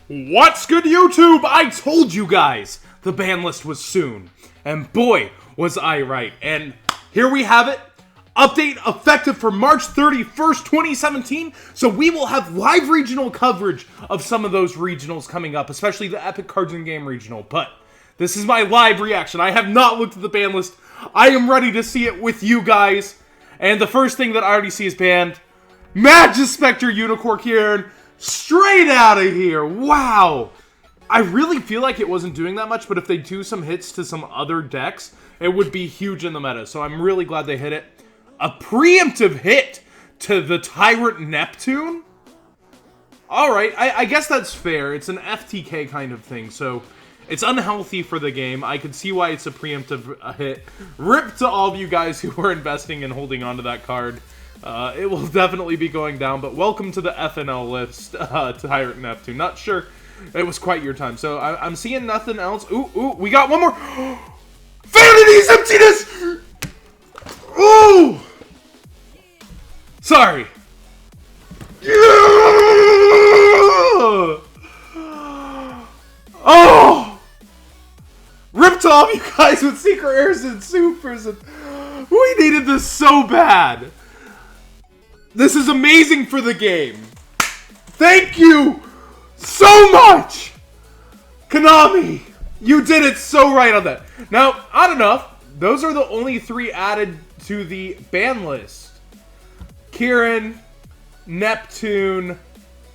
What's good, YouTube? I told you guys the ban list was soon. And boy, was I right. And here we have it. Update effective for March 31st, 2017. So we will have live regional coverage of some of those regionals coming up, especially the Epic Cards in Game regional. But this is my live reaction. I have not looked at the ban list. I am ready to see it with you guys. And the first thing that I already see is banned. Magispector Unicorn here. Straight out of here. Wow. I really feel like it wasn't doing that much, but if they do some hits to some other decks, it would be huge in the meta. So I'm really glad they hit it. A preemptive hit to the Tyrant Neptune? Alright, I guess that's fair. It's an FTK kind of thing, so it's unhealthy for the game. I can see why it's a preemptive hit. Rip to all of you guys who were investing and holding on to that card. It will definitely be going down, but welcome to the FNL list, Tyrant Neptune. Not sure it was quite your time. So I'm seeing nothing else. Ooh, we got one more. Vanity's emptiness! Ooh! Sorry. Yeah! Oh! Ripped off you guys with Secret Airs and Supers. And we needed this so bad. This is amazing for the game. Thank you so much. Konami, you did it so right on that. Now, odd enough, those are the only three added to the ban list. Kieran, Neptune,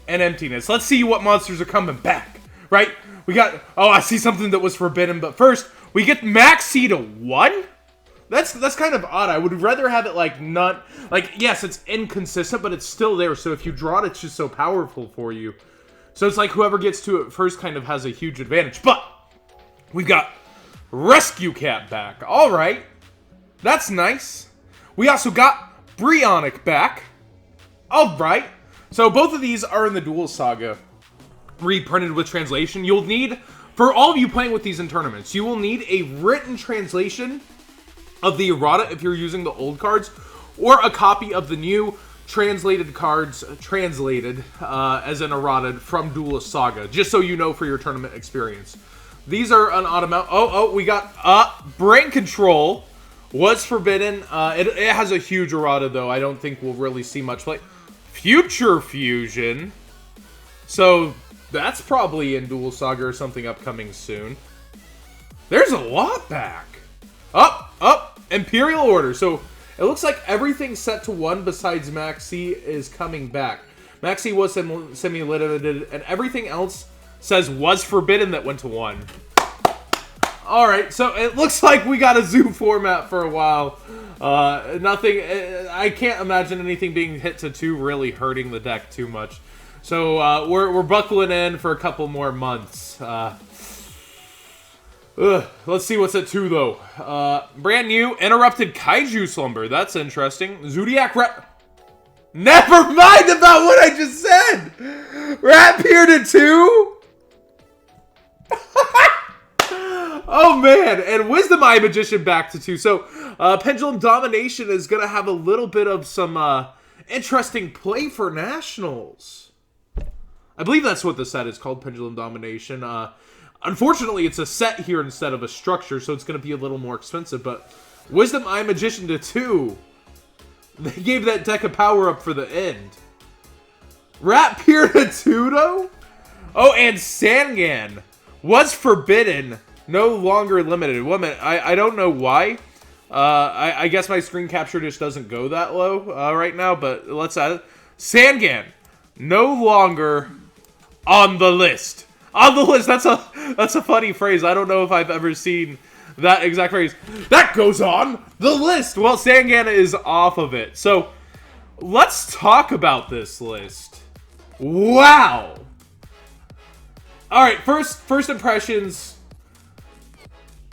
and Emptiness. Let's see what monsters are coming back, right? We got, oh, I see something that was forbidden, but first, we get Max C to 1? That's kind of odd. I would rather have it like not, like, yes, it's inconsistent, but it's still there, so if you draw it, it's just so powerful for you. So it's like whoever gets to it first kind of has a huge advantage, but we've got Rescue Cat back. All right, that's nice. We also got Brionica back. All right, so both of these are in the Duel Saga, reprinted with translation. You'll need, for all of you playing with these in tournaments, you will need a written translation of the errata if you're using the old cards, or a copy of the new translated cards, translated as an errata from Duel Saga, just so you know for your tournament experience. These are an automatic. Oh, we got Brain Control was forbidden. It has a huge errata though. I don't think we'll really see much play. Future Fusion. So that's probably in Duel Saga or something upcoming soon. There's a lot back. Up. Imperial Order. So it looks like everything set to 1 besides Maxi is coming back. Maxi was semi-limited, and everything else says was forbidden that went to 1. Alright, so it looks like we got a zoo format for a while. Nothing, I can't imagine anything being hit to 2 really hurting the deck too much. So we're buckling in for a couple more months. Let's see what's at 2 though. Brand new Interrupted Kaiju Slumber. That's interesting. Zodiac Rat. Never mind about what I just said. Ratpier to 2. Oh man, and Wisdom Eye Magician back to 2. So Pendulum Domination is gonna have a little bit of some interesting play for Nationals. I believe that's what the set is called, Pendulum Domination. Unfortunately, it's a set here instead of a structure, so it's going to be a little more expensive, but Wisdom Eye Magician to 2. They gave that deck a power-up for the end. Ratpier to 2, though? Oh, and Sangan was forbidden, no longer limited. Woman, I don't know why. I guess my screen capture just doesn't go that low right now, but let's add it. Sangan, no longer on the list. On the list, that's a funny phrase. I don't know if I've ever seen that exact phrase. That goes on the list. Well, Sangana is off of it. So, let's talk about this list. Wow. Alright, first impressions.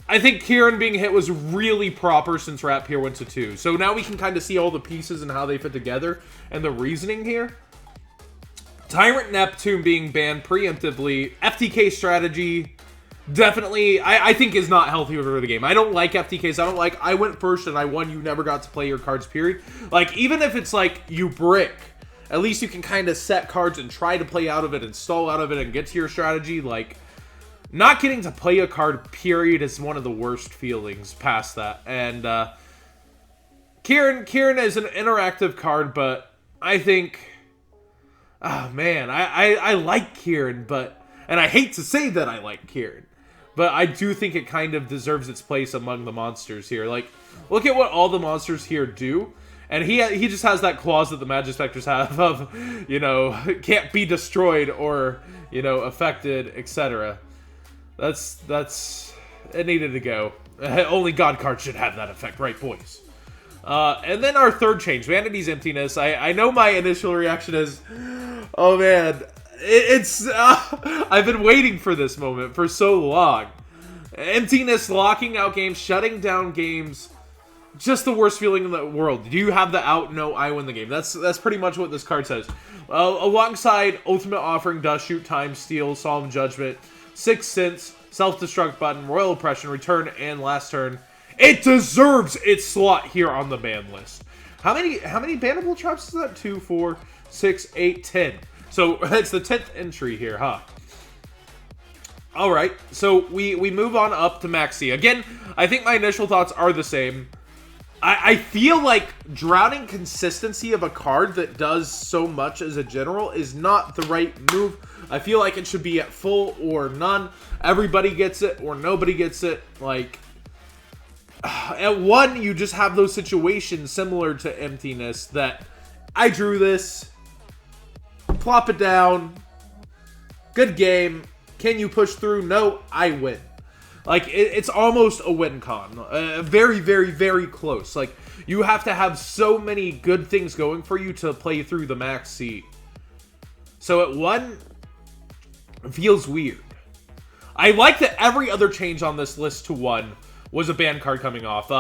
I think Kieran being hit was really proper since Ratpier went to 2. So now we can kind of see all the pieces and how they fit together and the reasoning here. Tyrant Neptune being banned preemptively, FTK strategy, definitely, I think is not healthy for the game. I don't like FTKs. I don't like, I went first and I won, you never got to play your cards, period. Like, even if it's like, you brick, at least you can kind of set cards and try to play out of it and stall out of it and get to your strategy. Like, not getting to play a card, period, is one of the worst feelings past that. And Kieran is an interactive card, but I think, oh man, I like Kieran, and I hate to say that I like Kieran, but I do think it kind of deserves its place among the monsters here. Like, look at what all the monsters here do. And he just has that clause that the Magic Specters have of, you know, can't be destroyed or, you know, affected, etc. That's it needed to go. Only God cards should have that effect, right, boys? And then our third change, Vanity's Emptiness. I know my initial reaction is, oh man, it's I've been waiting for this moment for so long. Emptiness, locking out games, shutting down games. Just the worst feeling in the world. Do you have the out? No, I win the game. That's pretty much what this card says. Alongside Ultimate Offering, Dust Shoot, Time Steal, Solemn Judgment, Sixth Sense, Self-Destruct Button, Royal Oppression, Return, and Last Turn. It deserves its slot here on the ban list. How many bannable traps is that? 2, 4, 6, 8, 10. So it's the 10th entry here, huh? Alright, so we move on up to Maxi. Again, I think my initial thoughts are the same. I feel like drowning consistency of a card that does so much as a general is not the right move. I feel like it should be at full or none. Everybody gets it or nobody gets it. Like, at 1, you just have those situations similar to Emptiness that I drew this, plop it down, good game. Can you push through? No, I win. Like, it's almost a win con. Very, very, very close. Like, you have to have so many good things going for you to play through the Maxi. So at 1, it feels weird. I like that every other change on this list to 1 was a ban card coming off.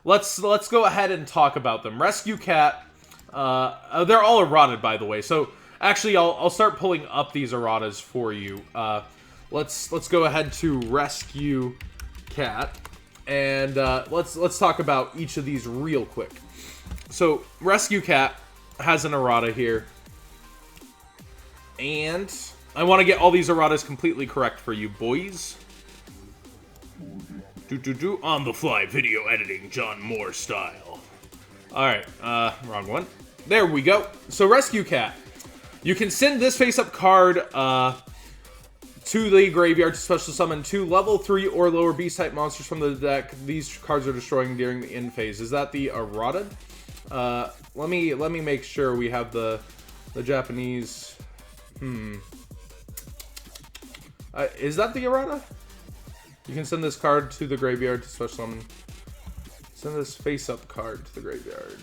Let's go ahead and talk about them. Rescue Cat. They're all errated, by the way. So, actually, I'll start pulling up these erratas for you. Let's go ahead to Rescue Cat, and let's talk about each of these real quick. So Rescue Cat has an errata here, and I want to get all these erratas completely correct for you, boys. On the fly video editing, John Moore style. All right, wrong one. There we go. So Rescue Cat, you can send this face-up card to the graveyard to special summon 2 level 3 or lower beast-type monsters from the deck. These cards are destroying during the end phase. Is that the errata? Let me make sure we have the Japanese. Is that the errata? You can send this card to the graveyard to special summon. Send this face-up card to the graveyard.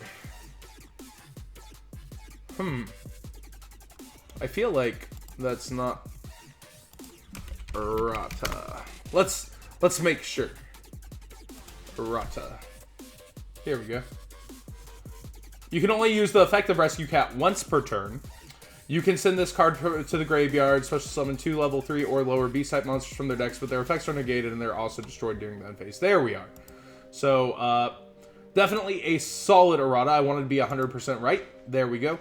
I feel like that's not errata. Let's make sure. Errata. Here we go. You can only use the effect of Rescue Cat once per turn. You can send this card to the graveyard, special summon 2 level 3 or lower beast-type monsters from their decks, but their effects are negated and they're also destroyed during the end phase. There we are. So, definitely a solid errata. I wanted to be 100% right. There we go.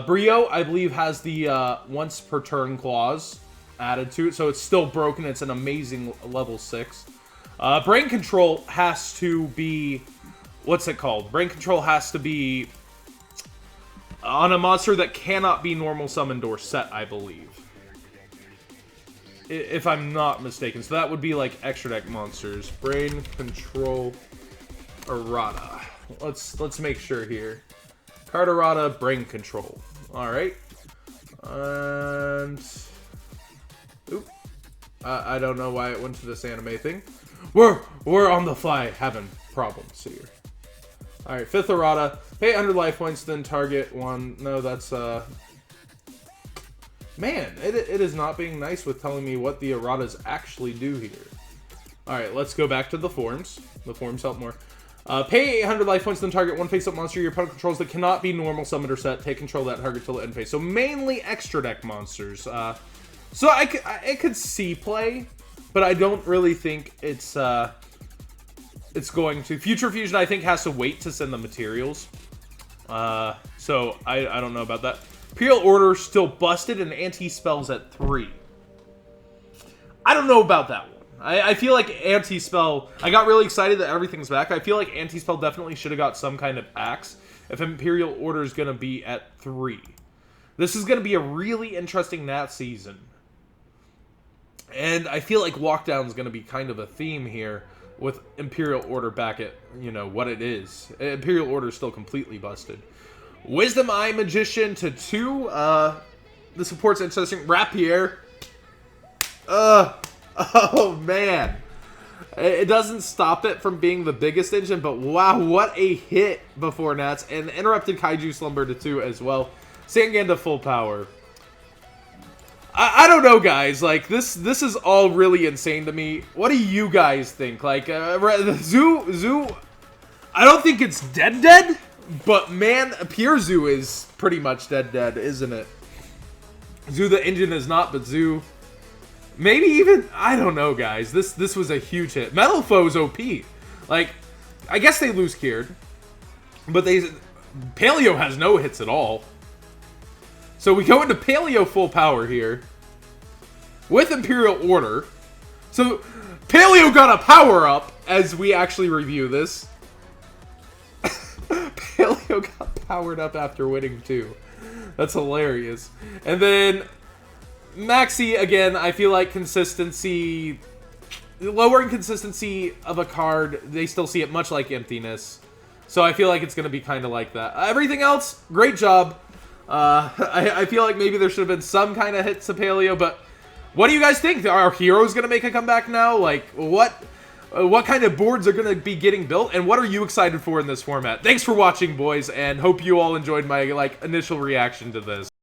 Brio, I believe, has the once per turn clause added to it, so it's still broken. It's an amazing level 6. Brain Control has to be, what's it called? Brain Control has to be on a monster that cannot be normal summoned or set, I believe, if I'm not mistaken. So that would be like extra deck monsters. Brain Control errata. Let's make sure here. Card errata, Brain Control. All right, and oop, I don't know why it went to this anime thing. We're on the fly having problems here. All right, 5th errata. Pay 100 life points, then target 1. No, that's man, it is not being nice with telling me what the erratas actually do here. All right, let's go back to the forms. The forms help more. Pay 800 life points, then target 1 face-up monster your opponent controls that cannot be normal summoned or set. Take control of that target till the end phase. So mainly extra deck monsters. So I could see play, but I don't really think it's going to. Future Fusion, I think, has to wait to send the materials. So So I don't know about that. Imperial Order still busted and anti-spells at 3. I don't know about that one. I feel like anti-spell... I got really excited that everything's back. I feel like anti-spell definitely should have got some kind of axe if Imperial Order is going to be at 3. This is going to be a really interesting Nat season. And I feel like Walkdown is going to be kind of a theme here with Imperial Order back at, you know, what it is. Imperial Order is still completely busted. Wisdom Eye Magician to 2. The support's interesting. Ratpier. Oh, man. It doesn't stop it from being the biggest engine, but wow, what a hit before Nats. And Interrupted Kaiju Slumber to 2 as well. Sangan to full power. I don't know, guys. Like, this is all really insane to me. What do you guys think? Like, Zoo... I don't think it's dead, but man, pure Zoo is pretty much dead, isn't it? Zoo the engine is not, but Zoo... Maybe even... I don't know, guys. This was a huge hit. Metal Foe's OP. Like, I guess they lose Kiered. But Paleo has no hits at all. So we go into Paleo full power here. With Imperial Order. So, Paleo got a power-up as we actually review this. Paleo got powered up after winning, too. That's hilarious. And then... Maxi, again, I feel like consistency... Lowering consistency of a card, they still see it much like emptiness. So I feel like it's going to be kind of like that. Everything else, great job. I feel like maybe there should have been some kind of hits to Paleo, but... What do you guys think? Are heroes going to make a comeback now? Like, what kind of boards are going to be getting built? And what are you excited for in this format? Thanks for watching, boys, and hope you all enjoyed my, like, initial reaction to this.